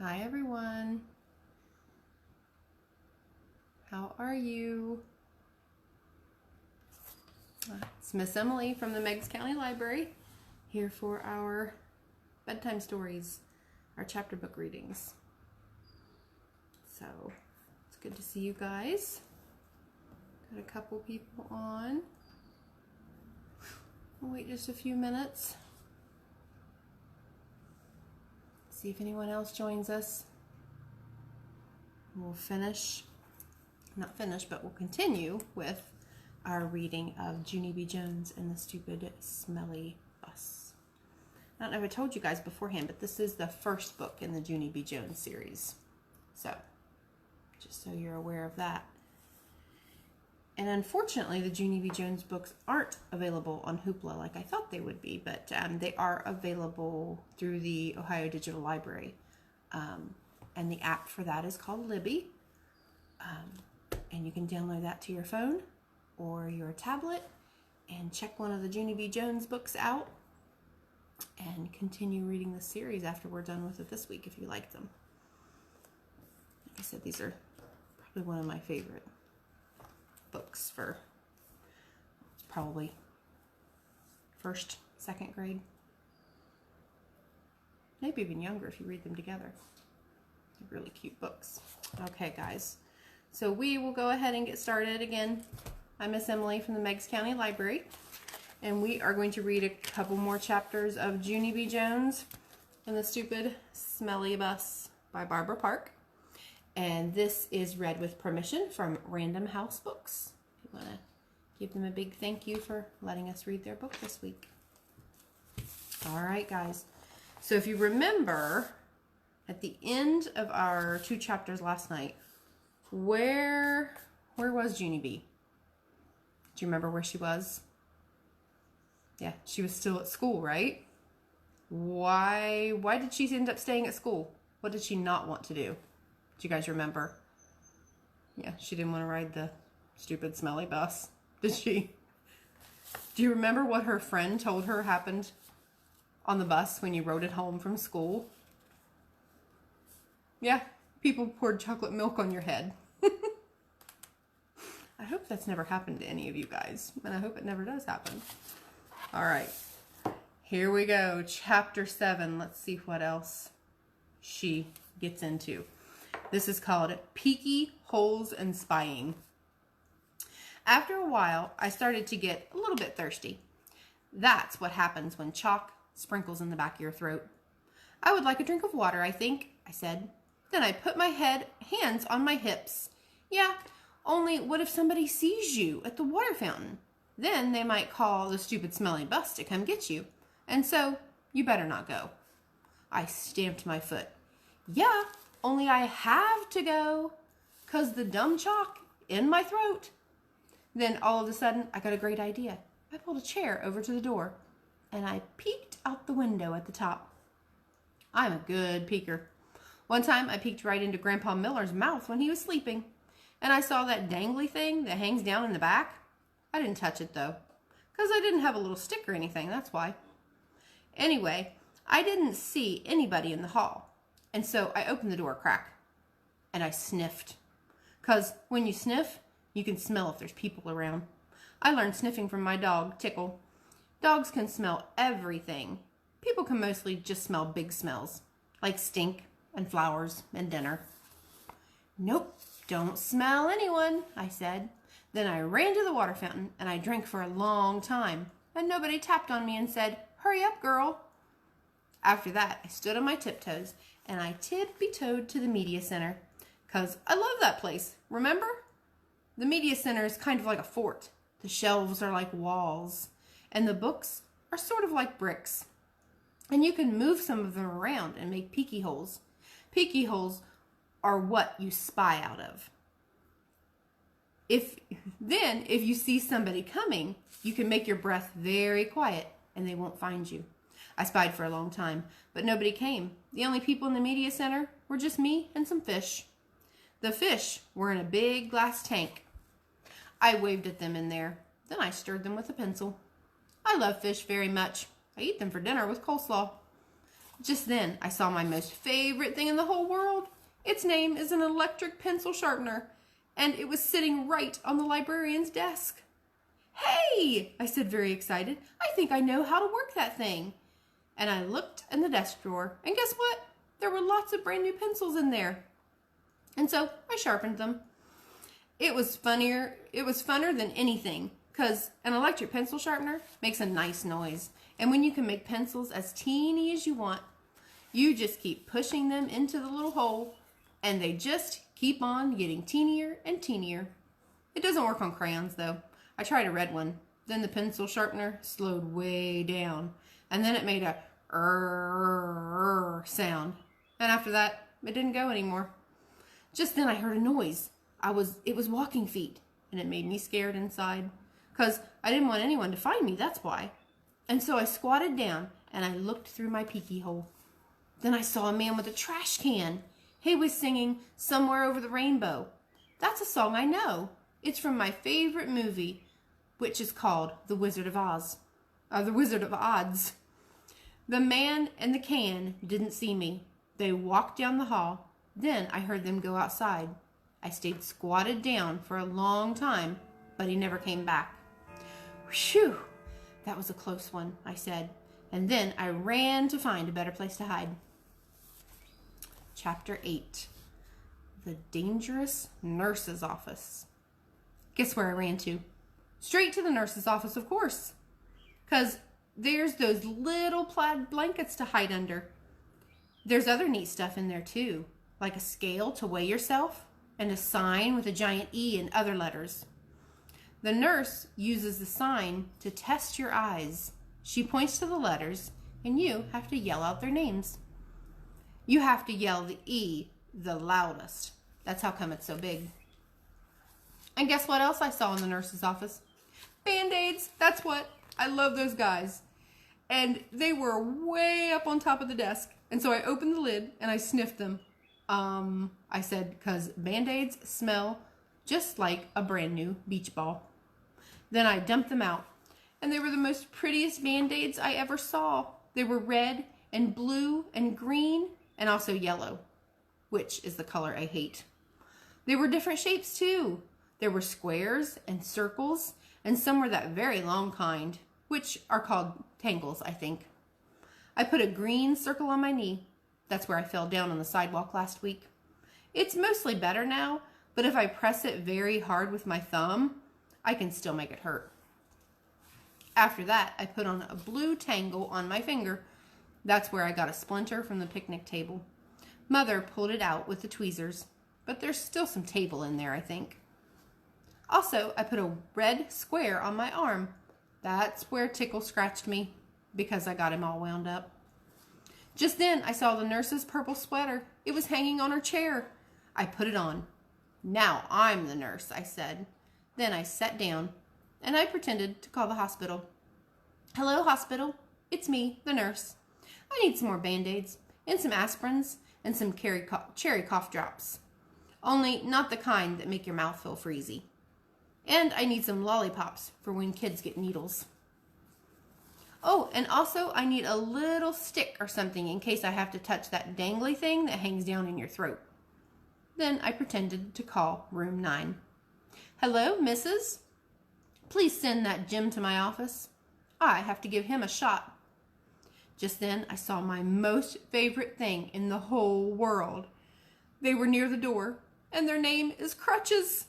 Hi everyone. How are you? It's Miss Emily from the Meigs County Library here for our bedtime stories, our chapter book readings. So it's good to see you guys. Got a couple people on. We'll wait just a few minutes. See if anyone else joins us. We'll we'll continue with our reading of Junie B. Jones and the Stupid Smelly Bus. I don't know if I told you guys beforehand, but this is the first book in the Junie B. Jones series. So, just so you're aware of that. And unfortunately, the Junie B. Jones books aren't available on Hoopla like I thought they would be, but they are available through the Ohio Digital Library. And the app for that is called Libby. And you can download that to your phone or your tablet and check one of the Junie B. Jones books out and continue reading the series after we're done with it this week if you like them. Like I said, these are probably one of my favorite books for probably first, second grade. Maybe even younger if you read them together. They're really cute books. Okay, guys. So we will go ahead and get started again. I'm Miss Emily from the Meigs County Library, and we are going to read a couple more chapters of Junie B. Jones and the Stupid Smelly Bus by Barbara Park. And this is read with permission from Random House Books. If you want to give them a big thank you for letting us read their book this week. All right, guys. So if you remember, at the end of our 2 chapters last night, where was Junie B? Do you remember where she was? Yeah, she was still at school, right? Why did she end up staying at school? What did she not want to do? Do you guys remember? Yeah, she didn't want to ride the stupid smelly bus, did she? Do you remember what her friend told her happened on the bus when you rode it home from school? Yeah, people poured chocolate milk on your head. I hope that's never happened to any of you guys, and I hope it never does happen. All right, here we go. Chapter 7. Let's see what else she gets into. This is called Peeky Holes and Spying. After a while, I started to get a little bit thirsty. That's what happens when chalk sprinkles in the back of your throat. I would like a drink of water, I think, I said. Then I put my hands on my hips. Yeah, only what if somebody sees you at the water fountain? Then they might call the stupid smelly bus to come get you. And so, you better not go. I stamped my foot. Yeah, only I have to go, 'cause the dumb chalk in my throat. Then all of a sudden, I got a great idea. I pulled a chair over to the door, and I peeked out the window at the top. I'm a good peeker. One time, I peeked right into Grandpa Miller's mouth when he was sleeping, and I saw that dangly thing that hangs down in the back. I didn't touch it, though, 'cause I didn't have a little stick or anything, that's why. Anyway, I didn't see anybody in the hall. And so I opened the door a crack, and I sniffed. 'Cause when you sniff, you can smell if there's people around. I learned sniffing from my dog, Tickle. Dogs can smell everything. People can mostly just smell big smells, like stink and flowers and dinner. Nope, don't smell anyone, I said. Then I ran to the water fountain, and I drank for a long time, and nobody tapped on me and said, "Hurry up, girl." After that, I stood on my tiptoes, and I tippy-toed to the media center, 'cause I love that place, remember? The media center is kind of like a fort. The shelves are like walls, and the books are sort of like bricks. And you can move some of them around and make peeky holes. Peeky holes are what you spy out of. If you see somebody coming, you can make your breath very quiet, and they won't find you. I spied for a long time, but nobody came. The only people in the media center were just me and some fish. The fish were in a big glass tank. I waved at them in there. Then I stirred them with a pencil. I love fish very much. I eat them for dinner with coleslaw. Just then, I saw my most favorite thing in the whole world. Its name is an electric pencil sharpener, and it was sitting right on the librarian's desk. "Hey," I said, very excited, "I think I know how to work that thing." And I looked in the desk drawer, and guess what? There were lots of brand new pencils in there. And so I sharpened them. It was funner than anything, because an electric pencil sharpener makes a nice noise. And when you can make pencils as teeny as you want, you just keep pushing them into the little hole, and they just keep on getting teenier and teenier. It doesn't work on crayons, though. I tried a red one. Then the pencil sharpener slowed way down, and then it made a sound. And after that, it didn't go anymore. Just then I heard a noise. It was walking feet, and it made me scared inside, because I didn't want anyone to find me, that's why. And so I squatted down, and I looked through my peeky hole. Then I saw a man with a trash can. He was singing "Somewhere Over the Rainbow." That's a song I know. It's from my favorite movie, which is called The Wizard of Oz. The Wizard of Odds. The man and the can didn't see me. They walked down the hall. Then I heard them go outside. I stayed squatted down for a long time, but he never came back. "Whew, that was a close one," I said, and then I ran to find a better place to hide. Chapter 8. The Dangerous Nurse's Office. Guess where I ran to? Straight to the nurse's office, of course, because there's those little plaid blankets to hide under. There's other neat stuff in there too, like a scale to weigh yourself and a sign with a giant E and other letters. The nurse uses the sign to test your eyes. She points to the letters, and you have to yell out their names. You have to yell the E the loudest. That's how come it's so big. And guess what else I saw in the nurse's office? Band-Aids. That's what. I love those guys. And they were way up on top of the desk. And so I opened the lid and I sniffed them. I said, because Band-Aids smell just like a brand new beach ball. Then I dumped them out. And they were the most prettiest Band-Aids I ever saw. They were red and blue and green and also yellow, which is the color I hate. They were different shapes too. There were squares and circles, and some were that very long kind, which are called tangles, I think. I put a green circle on my knee. That's where I fell down on the sidewalk last week. It's mostly better now, but if I press it very hard with my thumb, I can still make it hurt. After that, I put on a blue tangle on my finger. That's where I got a splinter from the picnic table. Mother pulled it out with the tweezers, but there's still some table in there, I think. Also, I put a red square on my arm. That's where Tickle scratched me because I got him all wound up. Just then, I saw the nurse's purple sweater. It was hanging on her chair. I put it on. "Now I'm the nurse," I said. Then I sat down and I pretended to call the hospital. "Hello, hospital. It's me, the nurse. I need some more Band-Aids and some aspirins and some cherry cough drops. Only not the kind that make your mouth feel freezy. And I need some lollipops for when kids get needles. Oh, and also I need a little stick or something in case I have to touch that dangly thing that hangs down in your throat." Then I pretended to call room 9. "Hello, Mrs. Please send that Jim to my office. I have to give him a shot." Just then I saw my most favorite thing in the whole world. They were near the door, and their name is crutches.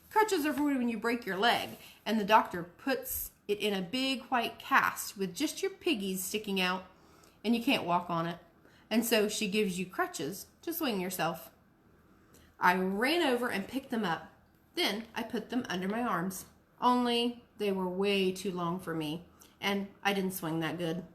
Crutches are for when you break your leg, and the doctor puts it in a big white cast with just your piggies sticking out, and you can't walk on it. And so she gives you crutches to swing yourself. I ran over and picked them up. Then I put them under my arms. Only they were way too long for me, and I didn't swing that good.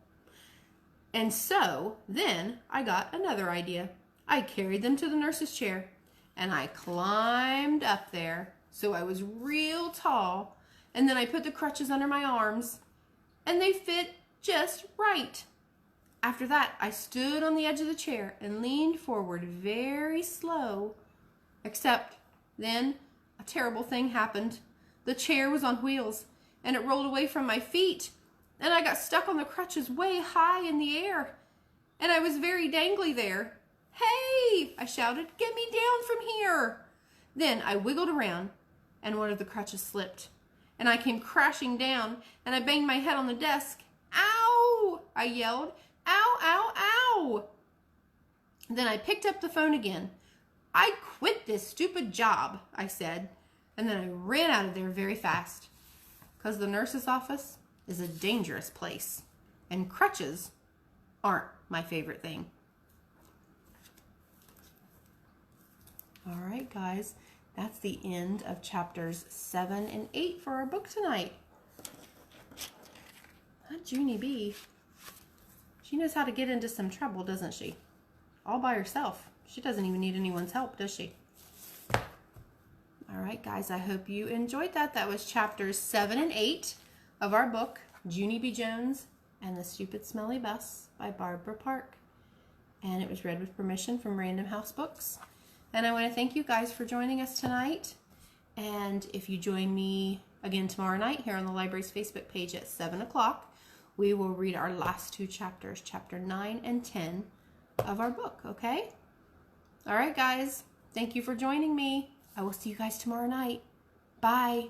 And so then I got another idea. I carried them to the nurse's chair, and I climbed up there. So I was real tall, and then I put the crutches under my arms, and they fit just right. After that, I stood on the edge of the chair and leaned forward very slow, except then a terrible thing happened. The chair was on wheels, and it rolled away from my feet, and I got stuck on the crutches way high in the air. and I was very dangly there. Hey, I shouted, get me down from here. Then I wiggled around and one of the crutches slipped and I came crashing down and I banged my head on the desk. Ow, I yelled. Ow, ow, ow. Then I picked up the phone again. I quit this stupid job, I said, and then I ran out of there very fast because the nurse's office is a dangerous place and crutches aren't my favorite thing. All right, guys, that's the end of chapters 7 and 8 for our book tonight. That Junie B, she knows how to get into some trouble, doesn't she? All by herself. She doesn't even need anyone's help, does she? All right, guys, I hope you enjoyed that. That was chapters 7 and 8 of our book, Junie B. Jones and the Stupid Smelly Bus by Barbara Park. And it was read with permission from Random House Books. And I want to thank you guys for joining us tonight. And if you join me again tomorrow night here on the library's Facebook page at 7 o'clock, we will read our last two chapters, chapter 9 and 10 of our book, okay? All right, guys. Thank you for joining me. I will see you guys tomorrow night. Bye.